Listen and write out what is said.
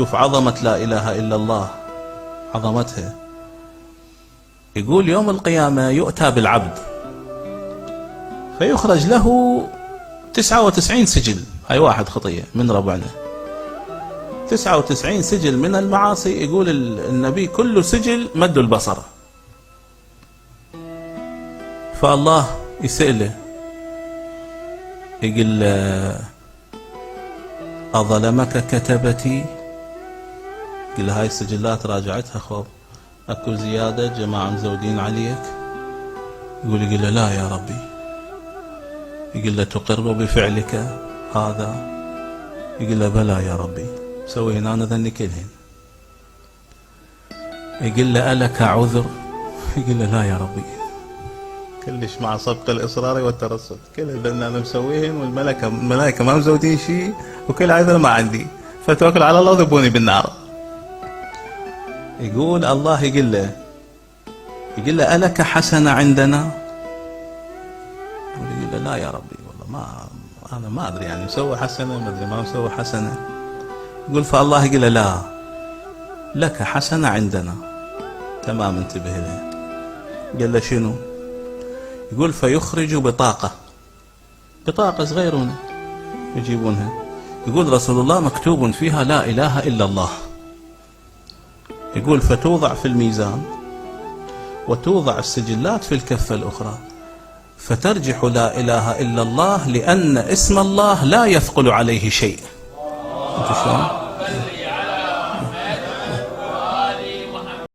شوف عظمة لا إله إلا الله، عظمتها. يقول يوم القيامة يؤتى بالعبد فيخرج له 99 سجل، هاي واحد خطية من ربعنا، 99 سجل من المعاصي. يقول النبي كل سجل مد البصر. فالله يسأله يقول أظلمك كتبتي؟ يقول هاي السجلات راجعتها خوف اكو زيادة جماعة مزودين عليك؟ يقول له لا يا ربي. يقول له تقر بفعلك هذا؟ يقول له بلى يا ربي، سوي هنا أنا ذني كلهن. يقول له ألك عذر؟ يقول له لا يا ربي، كلش مع سبق الإصرار والترصد، كل اللي أنا مسويهن والملائكة ما مزودين شيء، وكل هذا ما عندي، فتوكل على الله وذبوني بالنار. يقول الله يقول له ألك حسنة عندنا؟ يقول له لا يا ربي والله أنا ما أدري، يعني مسوي حسنة ما أدري ما مسوي حسنة. يقول فالله يقول له لا، لك حسنة عندنا. تمام، انتبه لها. قال له شنو؟ يقول فيخرج بطاقة صغيرة يجيبونها. يقول رسول الله مكتوب فيها لا إله إلا الله. يقول فتوضع في الميزان وتوضع السجلات في الكفة الأخرى، فترجح لا إله إلا الله، لأن اسم الله لا يثقل عليه شيء. انت شلون؟